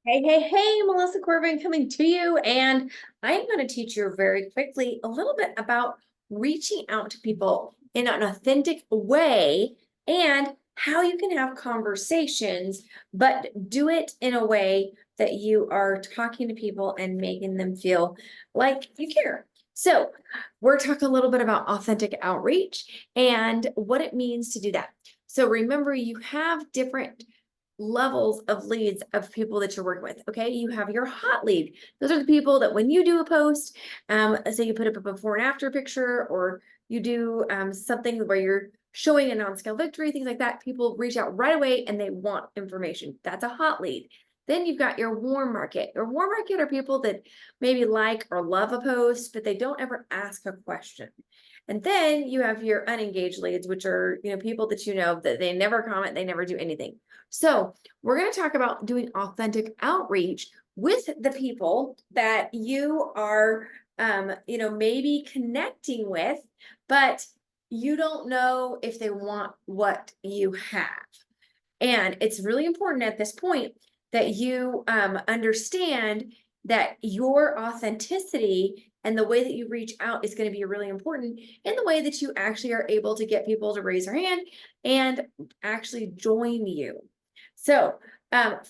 Hey, hey, hey, Melissa Corbin coming to you. And I'm going to teach you very quickly a little bit about reaching out to people in an authentic way and how you can have conversations, but do it in a way that you are talking to people and making them feel like you care. So, we're talking a little bit about authentic outreach and what it means to do that. So, remember, you have different levels of leads of people that you're working with. Okay. You have your hot lead. Those are the people that when you do a post, let's say you put up a before and after picture, or you do something where you're showing a non-scale victory, things like that, people reach out right away and they want information. That's a hot lead. Then you've got your warm market. Your warm market are people that maybe like or love a post, but they don't ever ask a question. And then you have your unengaged leads, which are, people that that they never comment, they never do anything. So we're going to talk about doing authentic outreach with the people that you are, maybe connecting with, but you don't know if they want what you have. And it's really important at this point that you understand that your authenticity and the way that you reach out is going to be really important in the way that you actually are able to get people to raise their hand and actually join you. So,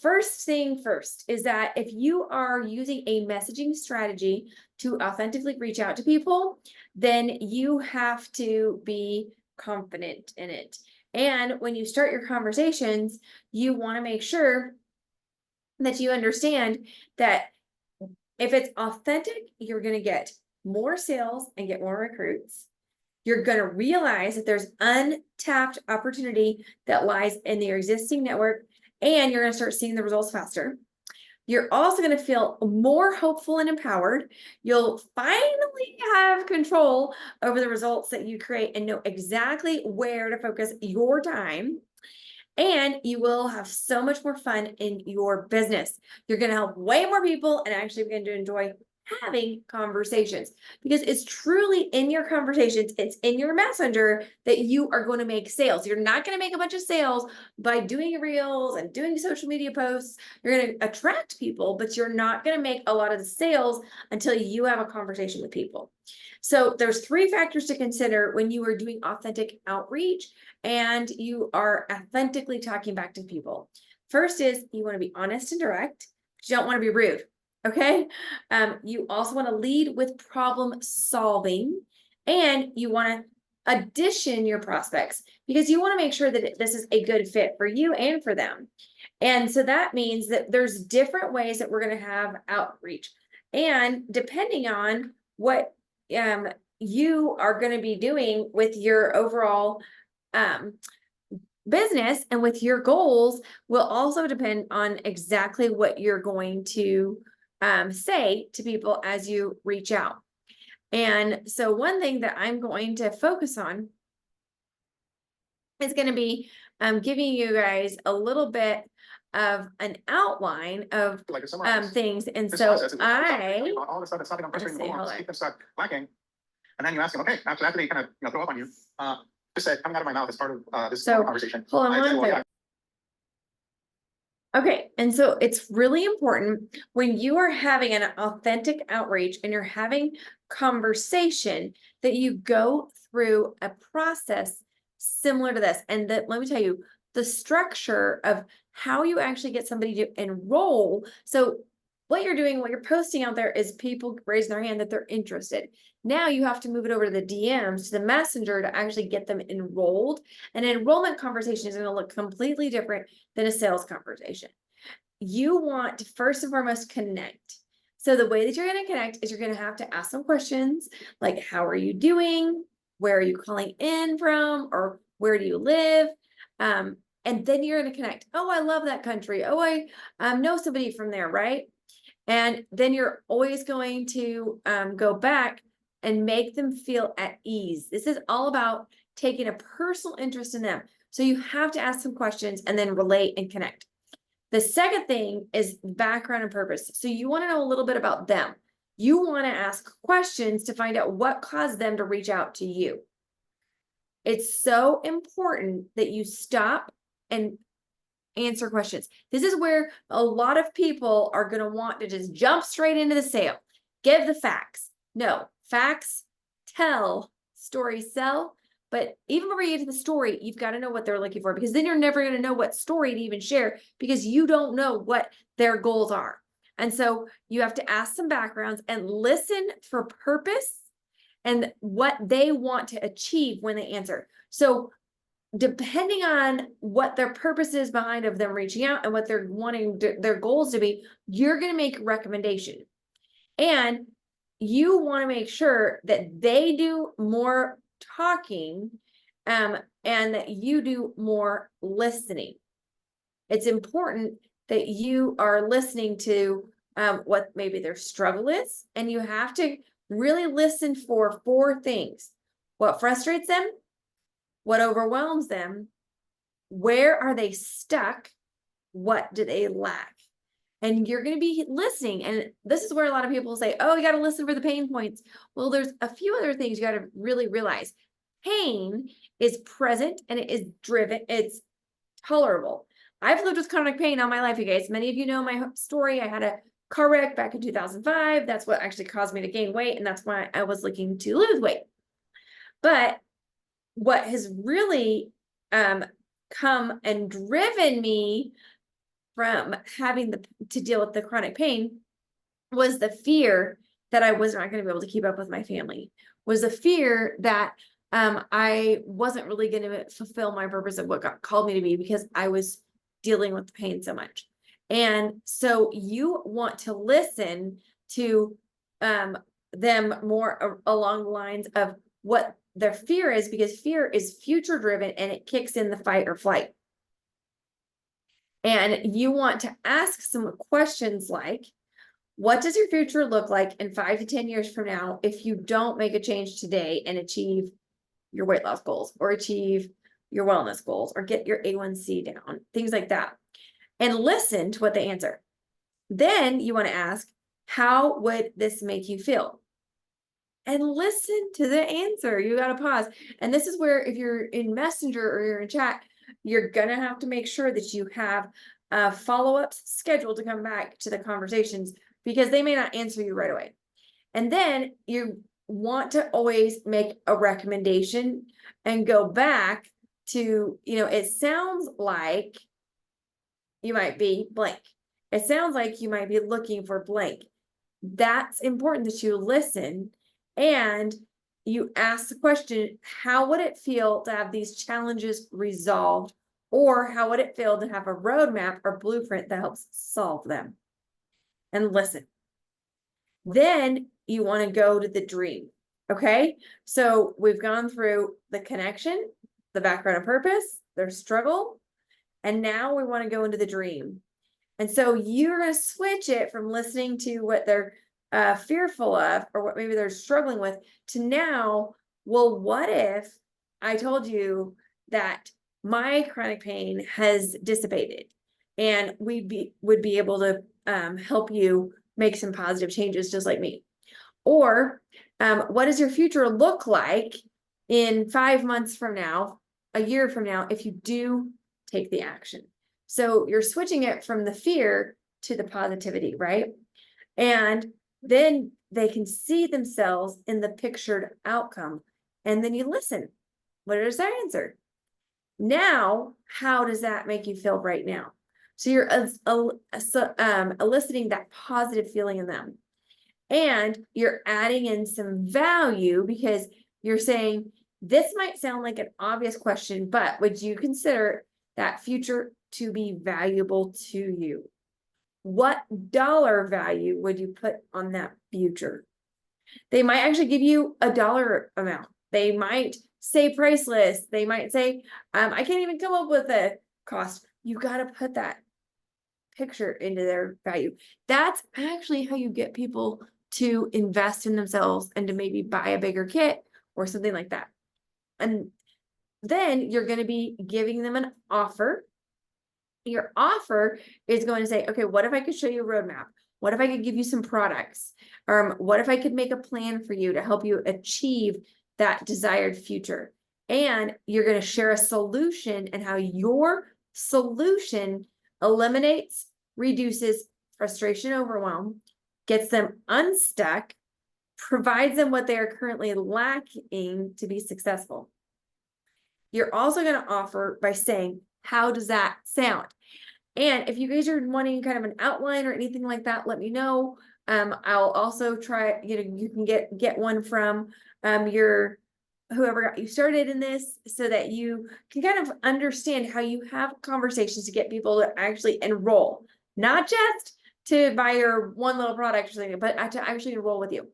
first thing first is that if you are using a messaging strategy to authentically reach out to people, then you have to be confident in it. And when you start your conversations, you want to make sure that you understand that if it's authentic, you're going to get more sales and get more recruits. You're going to realize that there's untapped opportunity that lies in your existing network, and you're going to start seeing the results faster. You're also going to feel more hopeful and empowered. You'll finally have control over the results that you create and know exactly where to focus your time. And you will have so much more fun in your business. You're going to help way more people and actually begin to enjoy having conversations, because it's truly in your conversations, it's in your messenger that you are going to make sales. You're not going to make a bunch of sales by doing reels and doing social media posts. You're going to attract people, but you're not going to make a lot of the sales until you have a conversation with people. So there's three factors to consider when you are doing authentic outreach and you are authentically talking back to people. First is you want to be honest and direct, but you don't want to be rude. Okay. You also want to lead with problem solving, and you want to addition your prospects because you want to make sure that this is a good fit for you and for them. And so that means that there's different ways that we're going to have outreach. And depending on what you are going to be doing with your overall business and with your goals will also depend on exactly what you're going to say to people as you reach out. And so one thing that I'm going to focus on is going to be giving you guys a little bit of an outline of things. And so all the stuff that's stopping them frustrating them along, keep them stuck lacking. And then you ask them, okay, after they kind of throw up on you, just said coming out of my mouth as part of this conversation. Hold on one second. Okay, and so it's really important when you are having an authentic outreach and you're having conversation that you go through a process similar to this. And that, let me tell you, the structure of how you actually get somebody to enroll. So what you're doing, what you're posting out there is people raising their hand that they're interested. Now you have to move it over to the DMs, to the messenger, to actually get them enrolled. An enrollment conversation is going to look completely different than a sales conversation. You want to first and foremost connect. So the way that you're going to connect is you're going to have to ask some questions like, how are you doing? Where are you calling in from? Or where do you live? And then you're going to connect. Oh, I love that country. Oh, I know somebody from there, right? And then you're always going to go back and make them feel at ease. This is all about taking a personal interest in them. So you have to ask some questions and then relate and connect. The second thing is background and purpose. So you want to know a little bit about them. You want to ask questions to find out what caused them to reach out to you. It's so important that you stop and answer questions. This is where a lot of people are going to want to just jump straight into the sale. Give the facts. No, facts tell, stories sell. But even before you get to the story, you've got to know what they're looking for, because then you're never going to know what story to even share, because you don't know what their goals are. And so you have to ask some backgrounds and listen for purpose and what they want to achieve when they answer. So depending on what their purpose is behind of them reaching out and what they're wanting their goals to be, you're going to make a recommendation. And you want to make sure that they do more talking, and that you do more listening. It's important that you are listening to what maybe their struggle is, and you have to really listen for 4 things: what frustrates them, what overwhelms them, where are they stuck, what do they lack. And you're going to be listening. And this is where a lot of people say, oh, you got to listen for the pain points. Well, there's a few other things you got to really realize. Pain is present and it is driven. It's tolerable. I've lived with chronic pain all my life, you guys. Many of you know my story. I had a car wreck back in 2005. That's what actually caused me to gain weight. And that's why I was looking to lose weight. But what has really come and driven me from having to deal with the chronic pain was the fear that I was not going to be able to keep up with my family, was the fear that I wasn't really going to fulfill my purpose of what God called me to be, because I was dealing with the pain so much. And so you want to listen to them more along the lines of what their fear is, because fear is future driven and it kicks in the fight or flight. And you want to ask some questions like, what does your future look like in 5 to 10 years from now if you don't make a change today and achieve your weight loss goals, or achieve your wellness goals, or get your A1C down, things like that, and listen to what they answer. Then you want to ask, how would this make you feel? And listen to the answer. You got to pause. And this is where, if you're in Messenger or you're in chat, you're going to have to make sure that you have follow-ups scheduled to come back to the conversations, because they may not answer you right away. And then you want to always make a recommendation and go back to, it sounds like you might be blank. It sounds like you might be looking for blank. That's important that you listen and you ask the question, how would it feel to have these challenges resolved? Or how would it feel to have a roadmap or blueprint that helps solve them? And listen. Then you want to go to the dream. Okay. So we've gone through the connection, the background and purpose, their struggle, and now we want to go into the dream. And so you're going to switch it from listening to what they're fearful of, or what maybe they're struggling with, to now, well, what if I told you that my chronic pain has dissipated, and would be able to help you make some positive changes just like me? Or what does your future look like in 5 months from now, a year from now, if you do take the action? So you're switching it from the fear to the positivity, right? And then they can see themselves in the pictured outcome. And then you listen. What is their answer? Now, how does that make you feel right now? So you're eliciting that positive feeling in them. And you're adding in some value, because you're saying, this might sound like an obvious question, but would you consider that future to be valuable to you? What dollar value would you put on that future? They might actually give you a dollar amount. They might say priceless. They might say, I can't even come up with a cost. You got to put that picture into their value. That's actually how you get people to invest in themselves and to maybe buy a bigger kit or something like that. And then you're going to be giving them an offer. Your offer is going to say, okay, what if I could show you a roadmap? What if I could give you some products? What if I could make a plan for you to help you achieve that desired future? And you're going to share a solution and how your solution eliminates, reduces frustration, overwhelm, gets them unstuck, provides them what they are currently lacking to be successful. You're also going to offer by saying, how does that sound? And if you guys are wanting kind of an outline or anything like that, let me know. I'll also try, you can get one from your whoever got you started in this, so that you can kind of understand how you have conversations to get people to actually enroll, not just to buy your one little product or something, but to actually enroll with you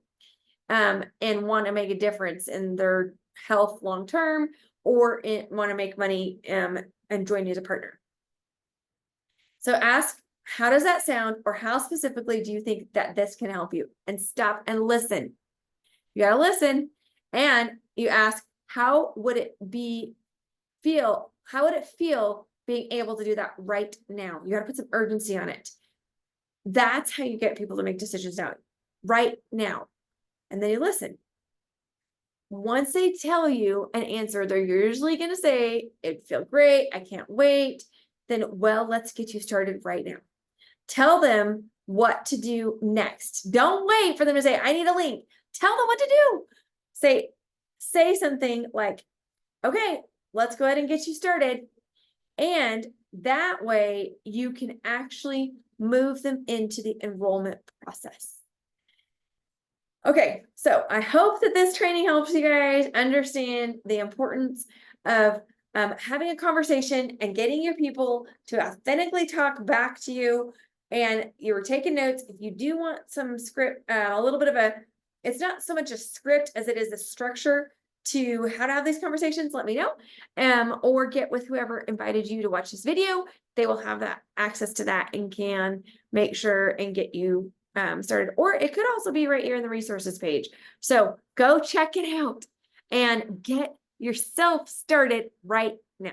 and want to make a difference in their health long term, or want to make money and join you as a partner. So ask, how does that sound, or how specifically do you think that this can help you? And stop and listen. You gotta listen, and you ask, how would it feel? How would it feel being able to do that right now? You gotta put some urgency on it. That's how you get people to make decisions now, right now. And then you listen. Once they tell you an answer, they're usually gonna say, it'd feel great, I can't wait. Then, well, let's get you started right now. Tell them what to do next. Don't wait for them to say, I need a link. Tell them what to do. Say something like, okay, let's go ahead and get you started. And that way you can actually move them into the enrollment process. Okay, so I hope that this training helps you guys understand the importance of having a conversation and getting your people to authentically talk back to you. And you were taking notes. If you do want some script, a little bit of it's not so much a script as it is a structure to how to have these conversations, let me know. Or get with whoever invited you to watch this video. They will have that access to that and can make sure and get you started. Or it could also be right here in the resources page. So go check it out and get yourself started right now.